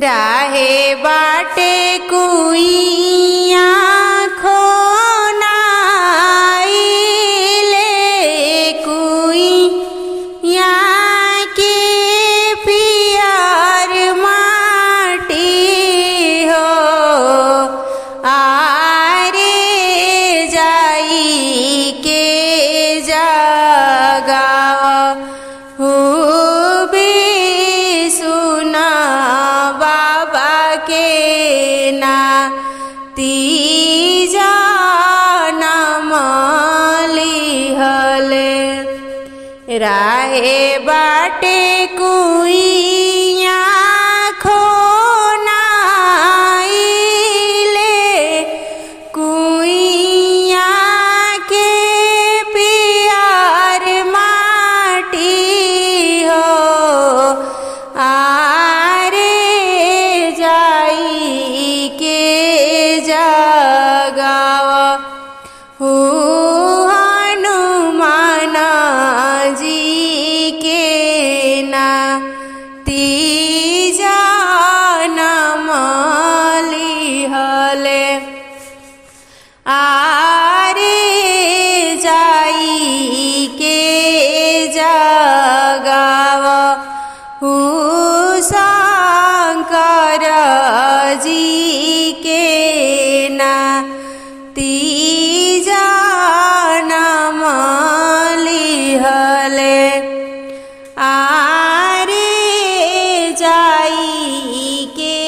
राहे बाटे कुइया खोनाइले कुइया के पियर माटी हो आरे जाई के जगाव हो भी सुना बाबा के ना तीजा नाम लिहले राहे बाटे कुइया खोनाइले कुइया के पियर माटी हो आरे जाई के जगाव हो हनुमान जी के ना तीजा नाम लिहले आरे जाई के जगाव हो शंकर जी के ना तीजा नाम लिहले आरे जाई के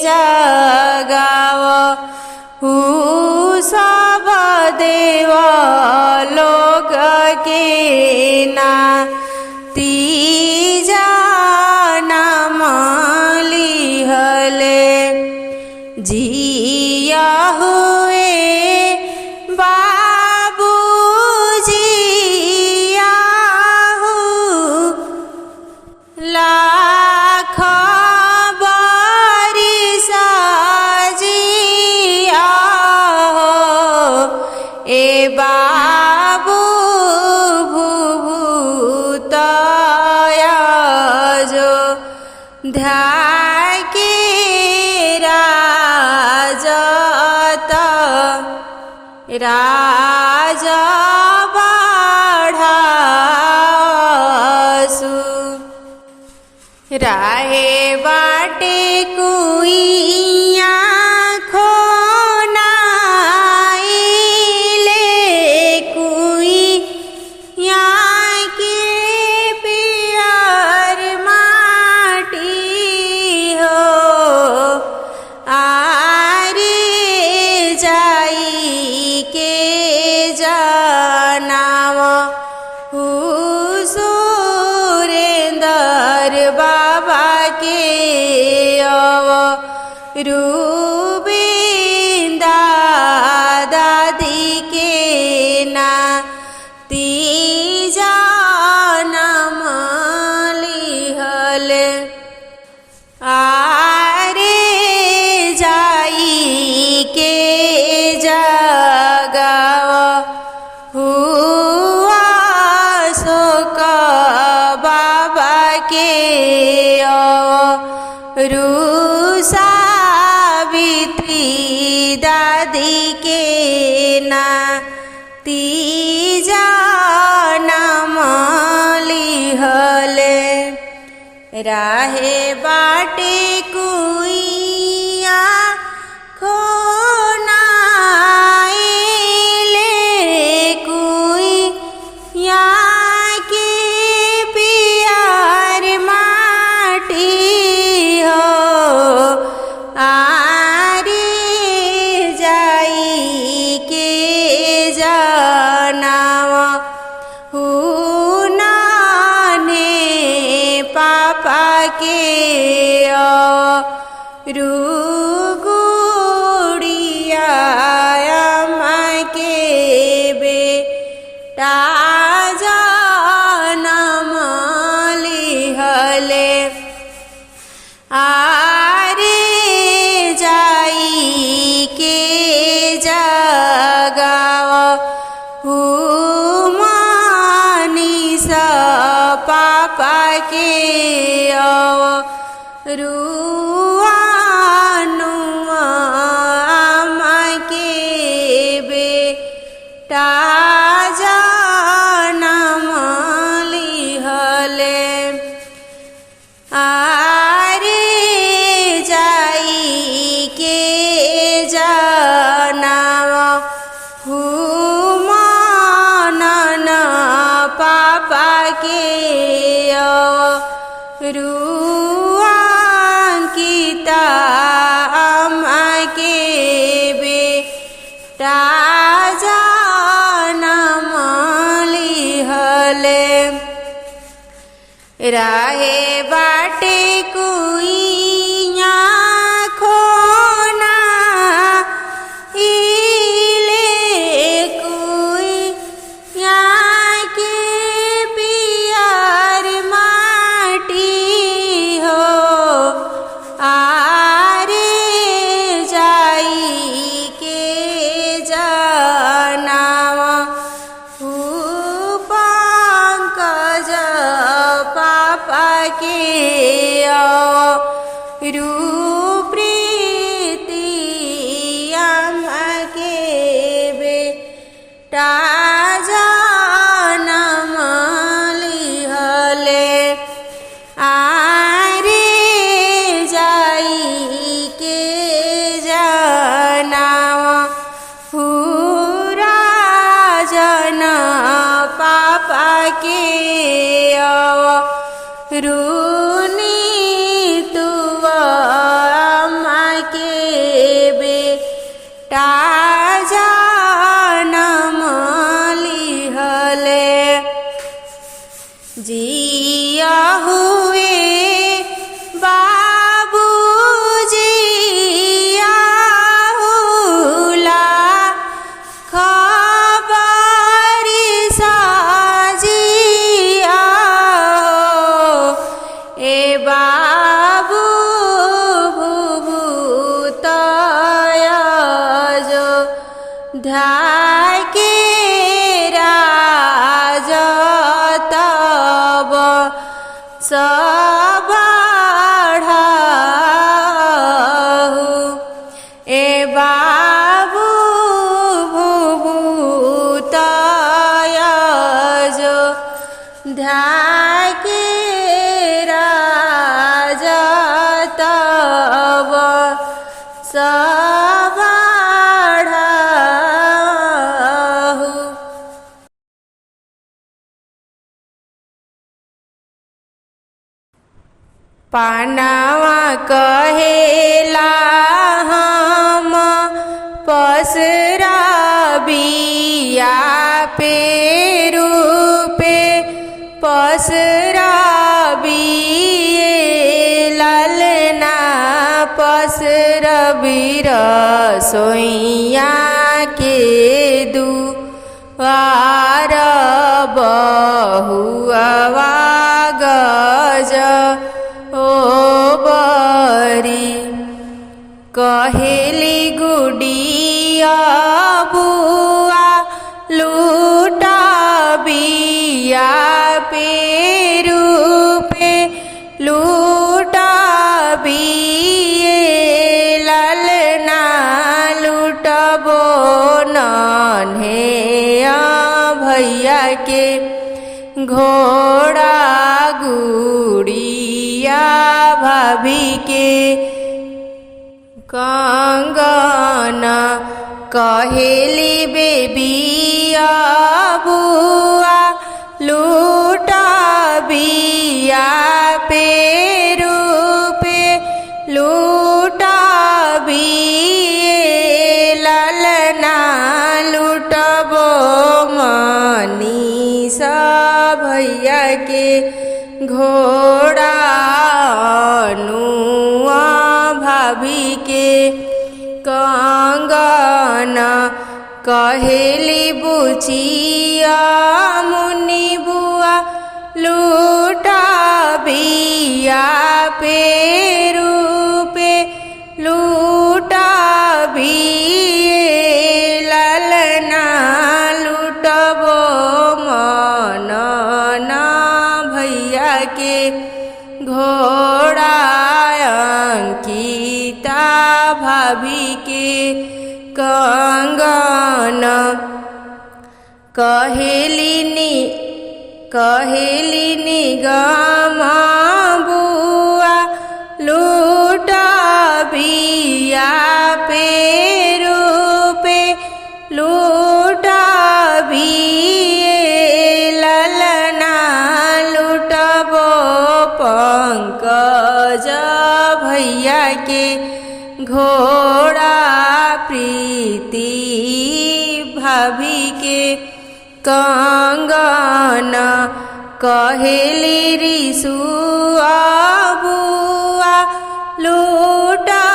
जगाव हो सब देव लोक के ना तीजा नाम लिहले जिया हुए बाबू जिया हु लाख बरिस जिया हो ए बाबू भूभूतयजो ध्याके राजत राज बढ़ासु राहे बाटे कुइया खोनाइले कुइया के पियर माटी हो आरे जाई के जनाव हो सुरेंदर बाबा के रूबिंदा दादी के ना तीजा नाम लिहले आरे जाई के जगाव हो अशोक बाबा के रू सावित्री दादी के ना तीजा नाम लिहले राहे बाटे कुइया खोनाइले कुइया के पियर माटी हो आरे जाई के जनाव हो नाने पापा के रूगुड़िया माँ के बेटा जनम लिहले आरे जाई के जगाव हो मनीषा पापा के रू रुआंकिता अम्मा के बेटा जनम लिहले। राहे बाटे कुइया खोना इले कुइया के पियर माटी हो आरे जाई के जनावा पंकज पापा के रूप्रीति अम्मा के बेटा जनम लिहले। आरे जाई के जनावा राजन पापा के रूनी तुआ अम्मा के बेटा जनम लिहले। जिया हुए बाबूजी आहुला खबरी साजिया ए बाबू भूभूतयजो ध्याके राज तब सबढ़ाहु। ए बाबू भूभूतयजो ध्याके राज तब सबढ़ाहु। पानवा कहेला हम पसरा बिया पे रूपे पसरा बिये ललना पसरा बीर सोइया के दुआर बहुआ गज ओ बरी। कहेली गुडिया बुआ लूटा बिया पे रूपे लूटा बिये ललना लूटबो नन्हे भैया के घोड़ा गुड़िया भाभी के कंगन। कहेली बेबिया बुआ लूटा बिया पे रूपे लूटा बिये ललना लूटबो मनीषा भैया के घोड़ा नुआ भाभी के कंगन। कहेली बुचिया मुनि बुआ लूटा बिया पे रूपे लूटा बिये ललना लूटबो मनना भैया के घोड़ा अंकिता भाभी के कंगन। कहेली निगम बुआ लूटा बिया पे रूपे लूटा बिये ललना लूटबो पंग पंकज भैया के घोड़ा प्रीति भाभी के कंगन कहेली रिसुआ बुआ लूटा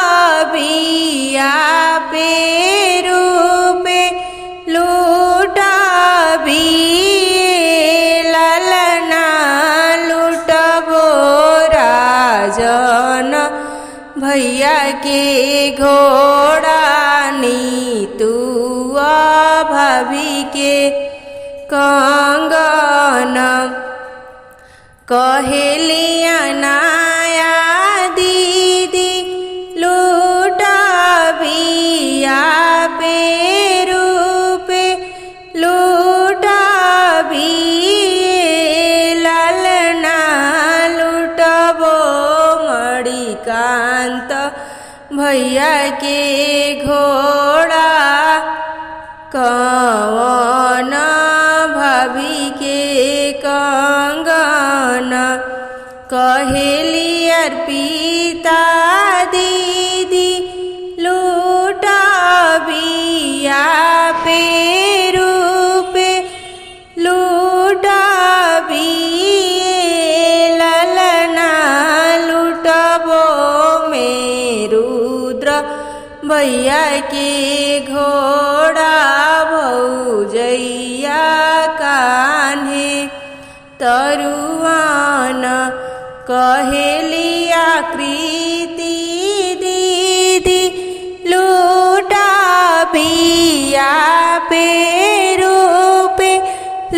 बिया पे रूपे लूटा ललना लूटबो राजन भैया के घोड़ा नीतुआ भाभी के कंगन कहेलिया नाया दीदी लूटा बिया पे रूपे लूटा ललना लूटबो मणिकांत भैया के घोड़ा कवन भाभी के कंगन कहेली अर्पिता दीदी लूटा बिया पे रूपे लूटा ललना लूटबो रुद्र भैया के घोड़ा भौजैया कान्हे तरुआन कहेलिया कृति दीदी लूटा बिया पे रूपे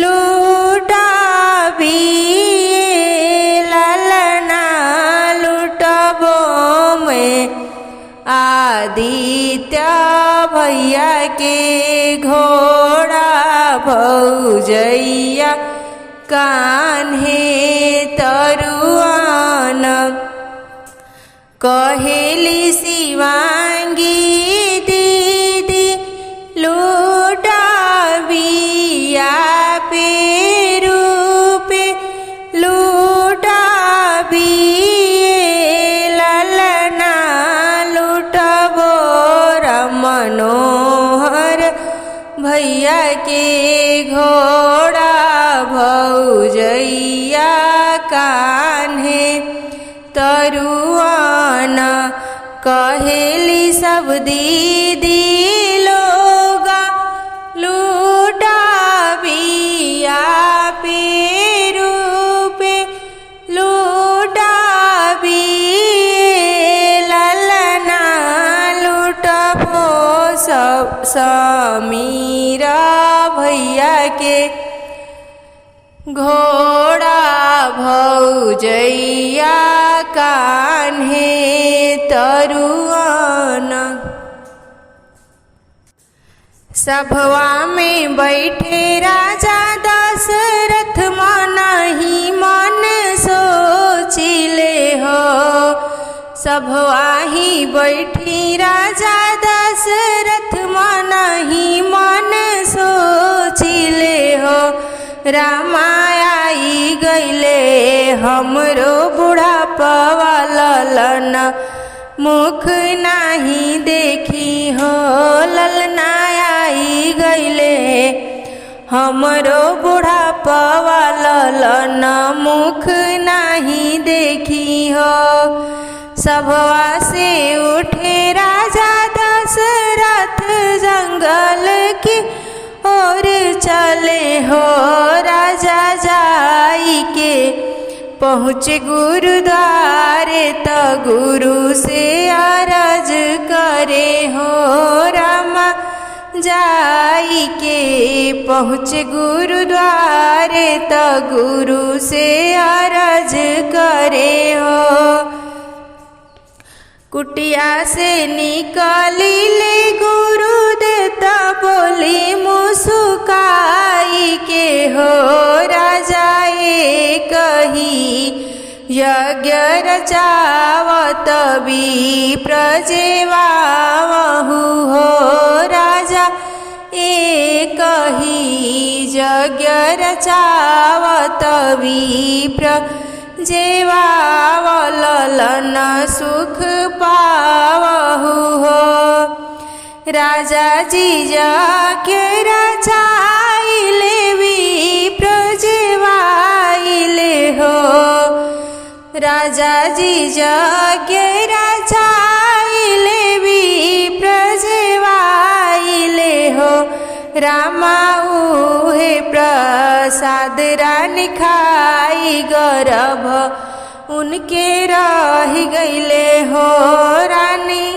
लूटा ललना लूटबो आदित्य भैया के घोड़ा भौजैया कान्हे तरुआन कहेली शिवांगी दीदी लूटा बिया पे रूपे लूटा ललना लूटबो मनोहर भैया के घोड़ा भौजैया कान्हे तरुआन कहेली सब दीदी लोग लूटा बिया पे रूपे लूटा ललना लूटबो सब समीरा भैया के घोड़ा भौजैया कान्हे तरुआन सभवा में बैठे राजा दशरथ मन ही मन सोचिले हो सभवा ही बैठी राजा दशरथ मन ही मन सोचिले हो रामाई गईले हमरो बुढ़ापा ललन मुख नाही देखी हो ललनाई गईले हमरो बुढ़ापा ललन मुख नाही देखी हो सभवा से उठे राजा दशरथ जंगल की और चले हो राजा जाई के पहुँचे गुरुद्वारे त गुरु से अरज करे हो रामा जाई के पहुँचे गुरुद्वारे त गुरु से अरज करे हो कुटिया से निकली ले गुरु देता बोली मुस्काई के हो राजा कही यज्ञ रचावत भी प्रजेवाहु हो राजा कही यज्ञ रचावत भी जेवावलन सुख पावहु हो। राजा जी जाके रचाइले विप्र जेवाइले हो। राजा जी जाके रचाइले विप्र जेवाइले हो। रामा उहे प्रसाद रानी खाई गर्भ उनके रही गईले हो। रानी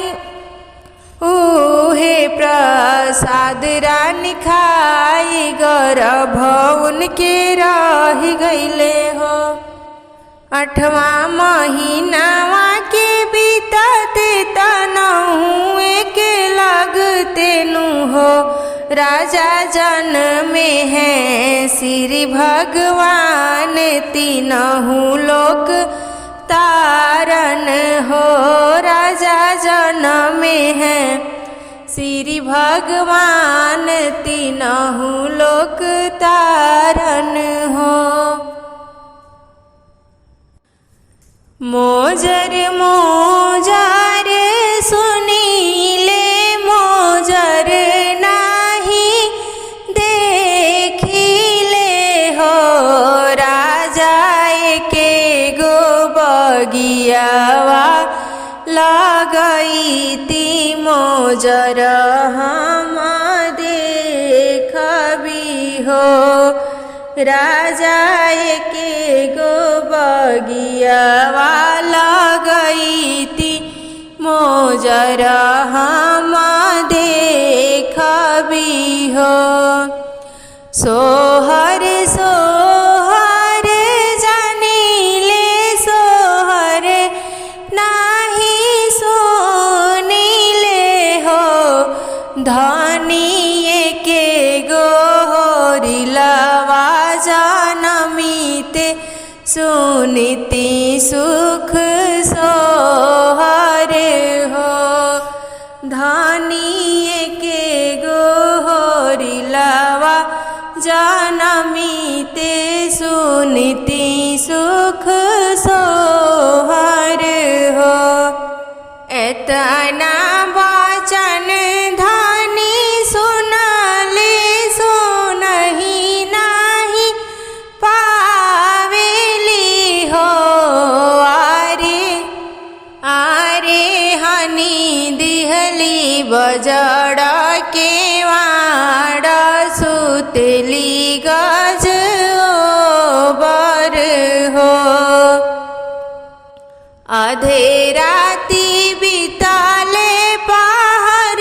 उहे प्रसाद रानी खाई गर्भ उनके रही गईले हो। 8वां महीनावा के बीतते तनहु के लगते नु हो। राजा जन में है श्री भगवान तीनहु लोक तारन हो। राजा जन में है श्री भगवान तीनहु लोक तारन हो। मोजर मोजर सुनीले मोजर नाही देखिले हो। राजा के गो बगियावा लगई ती मोजर हम देखबी हो। राजा के गो बगियावा लगई ती मोजर हम देखबी हो। सोहर सोहर जानिले सोहर नाही सुनिले हो। धनिए के गोहरिलवा जनमीते सुनीति सुख सोहर हो। धनिए के गोहरिलवा जनमीते सुनीति सुख सोहर हो। एतना वचन धनी सुनले सुनहि नाही पावेली हो। आरे आरे हनी दिहली बजड़ के वाड़ सुतली गज ओबर हो। आधे राती बिताले पहर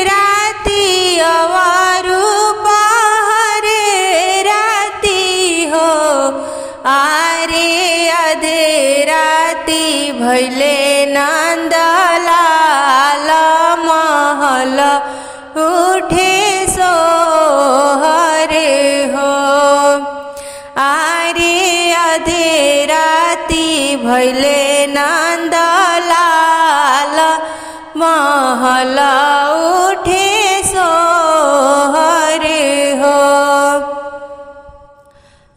राती अवारू पहर राती हो। आरे आधे राती भैले नंदलाल महल उठे सोहर हो। आरे आधे राती भैले नंदलाल महल उठे सोहर हो।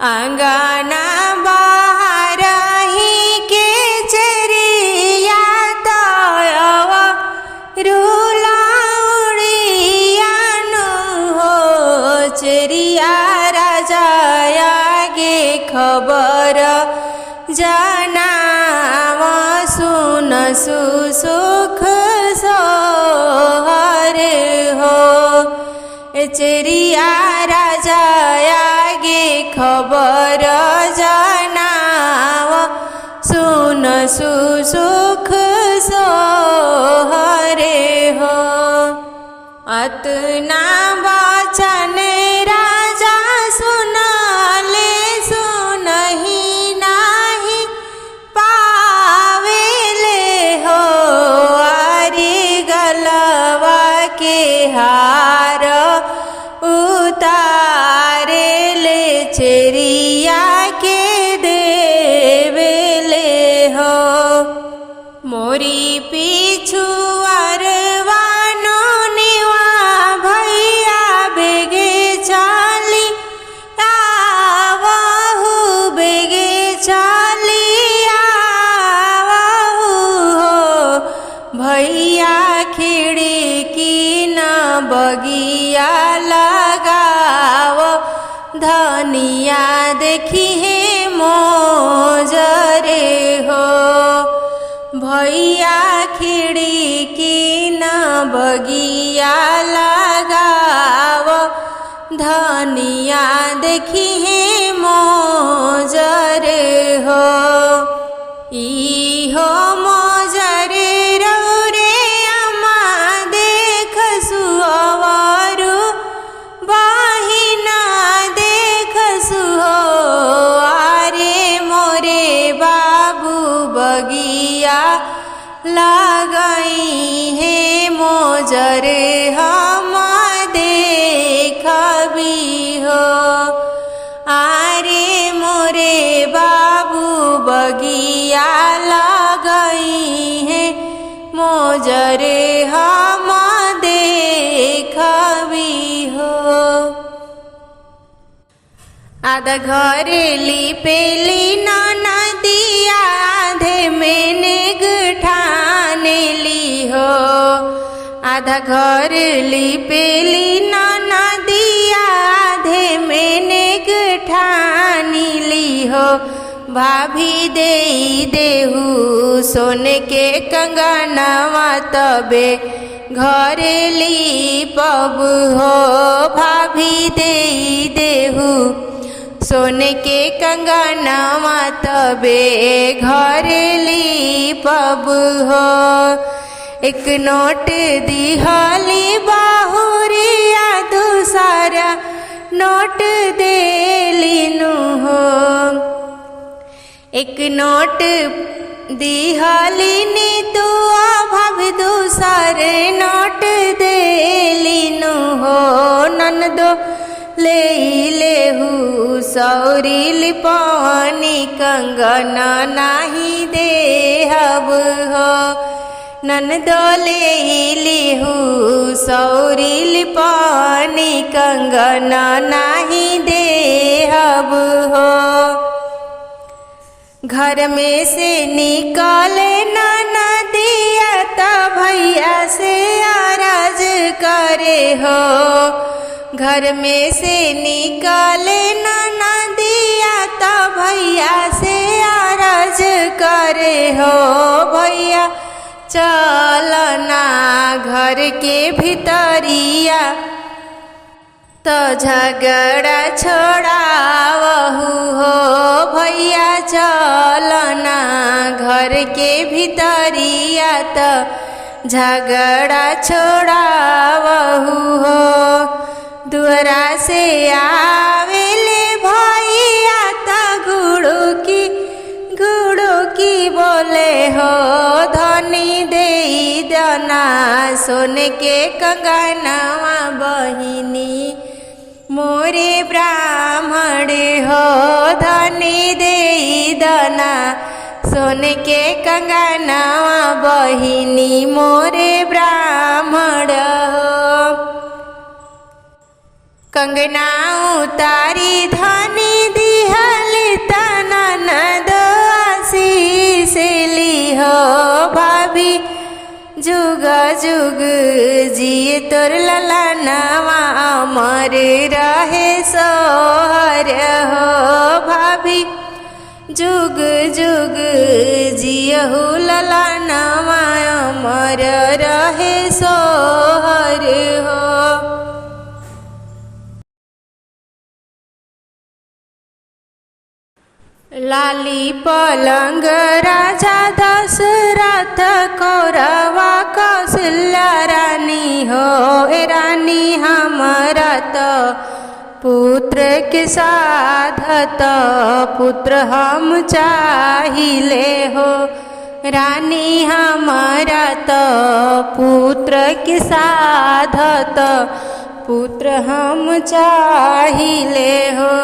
आंगना बाहर ही के चरिया तयवा रूला उड़ियान हो। चरिया राजा आगे खबर जनाव सुन सुख सोहर हो। चरिया राजा आगे खबर जनाव सुन सुख सोहर हो। अतना वचन राजा सुनले सुनहि नाही पावेले हो। आरे गलवा के हार उतारेले चेरिया के देवेले हो। मोरी पीछू अरवानो निवा भैया बेगे चाली आवहु बेगे चाली भैया खिड़की न बगिया लगाव, धनिया देखी है मोजरे हो। भैया खिड़की न बगिया लगाव, धनिया देखी है मोजरे हो। ई हो मोजरे रौरे अम्मा देख सुअवारू, बहिना देख सुहो। आरे मोरे बाबू बगिया लगाई है मोजरे हम देखबी हो। आरे मोरे बाबू बगिया लगाई है मोजरे हम देखबी हो। आधा घर लिपेली नदिया, आधे मैंने गठाने ली हो। आधा घर लिपेली नदिया, आधे मैंने गठानी ली हो। भाभी दे देहू सोने के कंगनवा, तबे घर लिपब हो। भाभी दे देहू सोने के कंगनवा, तबे घर लिपब हो। एक नोट दिहली बाहुरिया, दूसरा नोट देलिनु हो। एक नोट दिहली नी तू भाभी, दूसरे नोट देलिनु हो। ननदो ले लेहू सौरी लिपवनी, कंगन नाही देहब हो। ननदो ले लेहू सौरी लिपवनी, कंगन नाही देहब हो। घर में से निकाले नदिया, त भैया से अरज करे हो। घर में से निकाले नदिया, त भैया से अरज करे हो। भैया चलना घर के भीतरिया, तो झगड़ा छोड़ावहू हो। भैया चलना घर के भीतरिया, तो झगड़ा छोड़ावहू हो। दुआरा से आवेले भैया, तो गुड़ू की बोले हो। धनी दे दना सोने के कंगनवा, बहिनी मोरे ब्राह्मण हो। धनी दे दना सोने के कंगनवा, बहिनी मोरे ब्राह्मण हो। कंगना उतारी धनी दिहली, तना ननद आशीष ली हो। भाभी जुग जुग जिए तोर ललनवा, अमर रहे सोहर हो। भाभी जुग जुग जियहू ललनवा, अमर रहे सोहर हो। लाली पलंग राजा दशरथ, कौरवा कौशल्या रानी हो। ए रानी हमारा तो पुत्र के साधत, पुत्र हम चाहिले हो। रानी हमारा तो पुत्र के साधत, पुत्र हम चाहिले हो।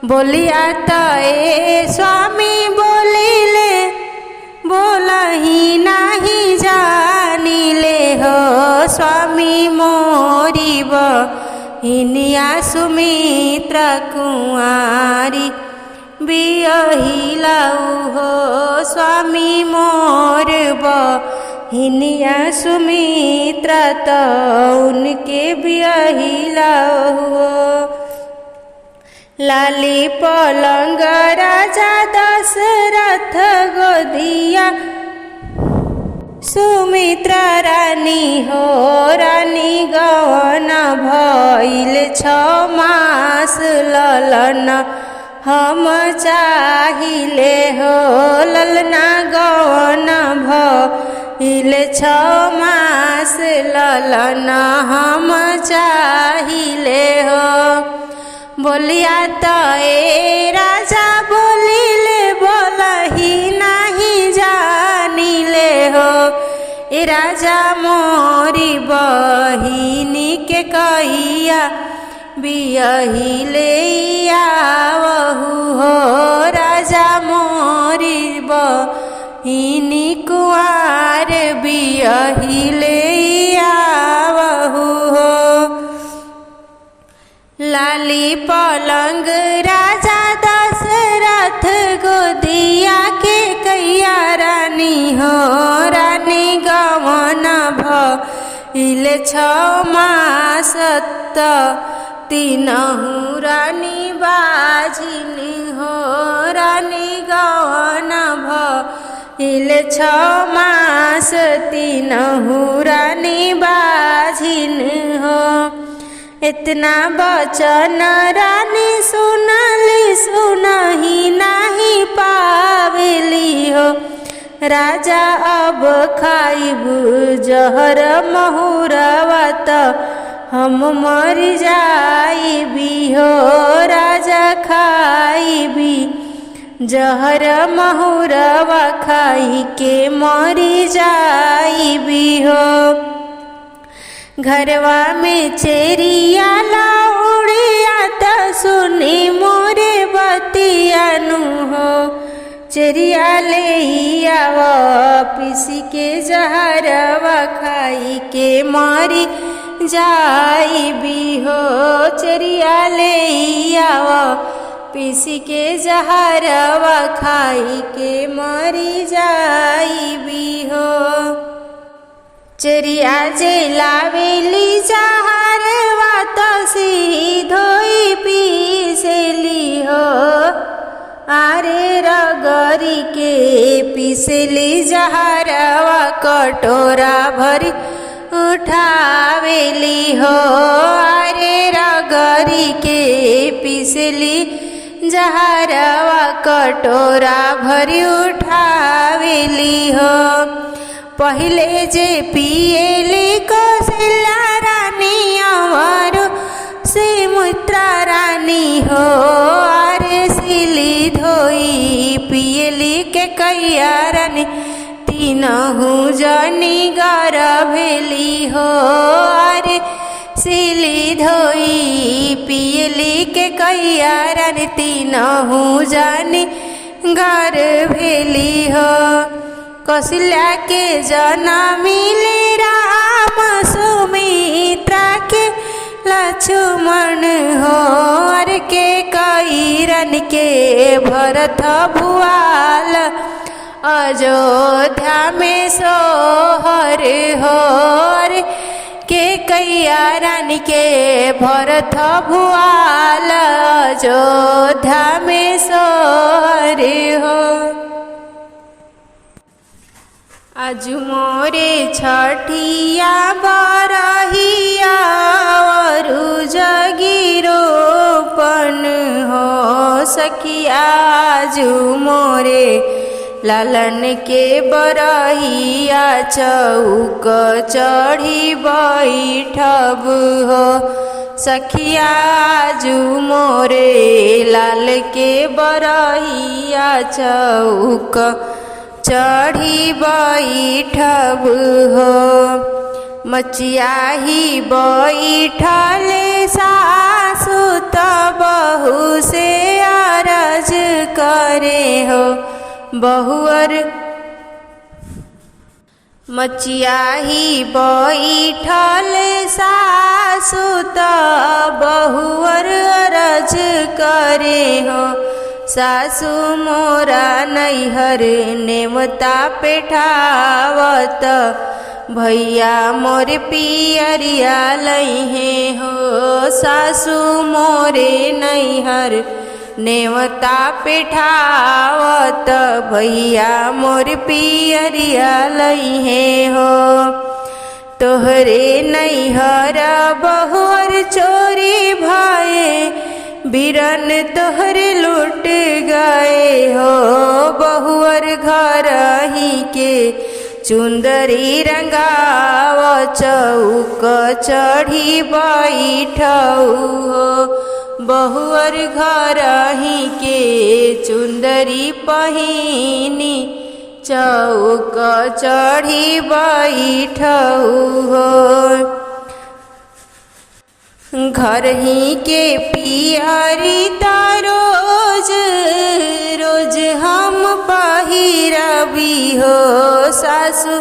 बोलिया तो ए स्वामी बोलिले, बोलही नहीं जानिले हो। स्वामी मोरी बहिनिया सुमित्रा कुंवारी, बियहिलाऊ हो। स्वामी मोर हिनिया सुमित्रा तो उनके बियाहिला हो। लाली पलंग राजा दशरथ गोदिया सुमित्रा रानी हो। रानी गवन भइल 6 मास ललन हम चाहिले हो। ललना गवन भइल 6 मास ललन हम चाहिले हो। बोलिया तो ए राजा बोलिले बोलही नहीं जानिले हो। ए राजा मोरी बहिनी के कहिया बियाहिले आवहु हो। राजा मोरी बहिनी कुआर बियाहिले आवहु हो। लाली पलंग राजा दशरथ गोदिया के कैया रानी हो। रानी गवन भइल 6 मास तीनहु रानी बाजिन हो। रानी गवन भइल 6 मास तीनहु रानी बाजिन हो। इतना बचन रानी सुनली सुनही नहीं पावेली हो। राजा अब खाइबू जहर महुरवा त हम मर जाइबी हो। राजा खाइबी जहर महुरवा खाई के मरी जाइबी हो। घरवा में चेरिया लाउड़िया त सुनी मोरे बतियानु हो। चेरिया ले आव पिसी के जहरवा खाई के मरी जाइबी हो। चेरिया ले आव पिसी के जहरवा खाई के मरी जाइबी हो। चेरिया जे लावेली जहरवा तो सीधोई पीसेली हो। आरे रगरी के पीसेली जहरवा कटोरा भरी उठावेली हो। आरे रगरी के पीसेली जहरवा कटोरा भरी उठावेली हो। पहिले जे पिएली कौशल्या रानी अवरु सुमित्रा रानी हो। आरे सिली धोई पिएली के कैया रानी तीनहु जनी गर्भेली हो। आरे सिली धोई पिएली के कैया रानी तीनहु जनी गर्भेली हो। कौशल्या के जनमिले राम सुमित्रा के लक्ष्मण हो। अर के कैरन के भरत भुआल अयोध्या में सोहर हो। अर के कैया रानी के भरत भुआल अयोध्या में सोहर हो। आज मोरे छठिया बरहिया और जगिरोपन हो। सखिया आज मोरे लालन के बरहिया चौक चढ़ी बैठब हो। सखिया आज मोरे लाल के बरहिया चौक चढ़ी बैठब हो। मचियाही बैठल सासु त बहू से अरज करे हो। बहुअर मचियाही बैठल सासु त बहुअर अरज करे हो। सासु मोरा नैहर नेवता पेठावत भैया मोर पियरिया लइहे हो। सासु मोरे नैहर नेवता पेठावत भैया मोर पियरिया लइहे हो। तोहरे नैहर बहुअर चोरी भाए बिरन तोहरे लुट गए हो। बहुअर घर ही के चुंदरी रंगाव चौक चढ़ी बैठऊ हो। बहुअर घर ही के चुंदरी पहिनी चौक चढ़ी बैठऊ हो। घर ही के पियरी ता रोज रोज हम पहिरबी हो। सासु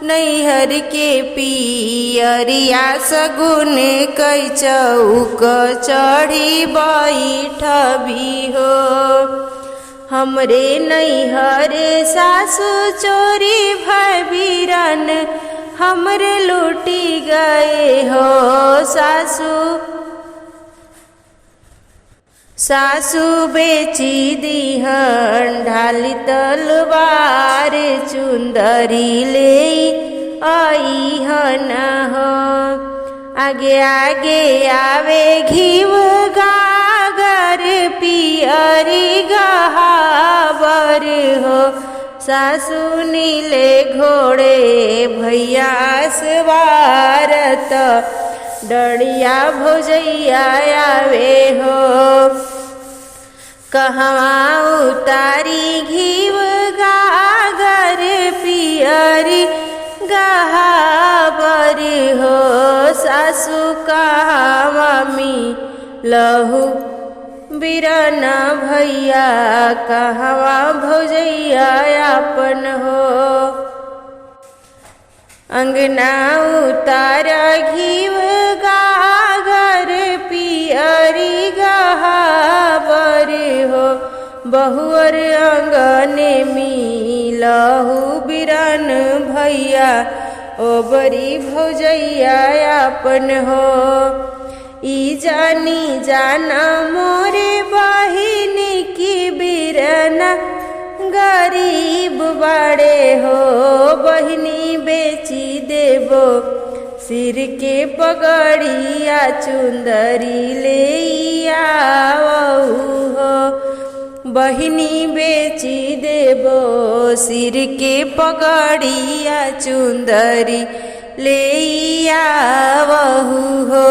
नैहर के पियरिया सगुन कई चौक चढ़ी बैठबी हो। हमरे नैहर सासु चोरी भय बिरन हमरे लूटी गए हो। सासु बेची दीहन ढाली तलवार चुंदरी ले आई हन हो। आगे आगे आवे घीव गागर पियरी गहावर हो। सासु नीले घोड़े भैया सवारत डड़िया भौजैया आवे हो। कहवा उतारी घीव गागर पियरी गहावर हो। सासु कहवा लहू बिरन भैया कहवा भौजैया आपन हो। अंगना उतार घीव गागर पियरी गहावर हो। बहुअर अंगने मिलहू बिरन भैया ओबरी भौजैया आपन हो। ई जानी जाना मोरे बहिनी की बिरना गरीब बड़े हो। बहिनी बेची देबो सिर के पगड़िया चुंदरी ले आवऊ हो। बहिनी बेची देबो सिर के पगड़िया चुंदरी ले आवऊ हो।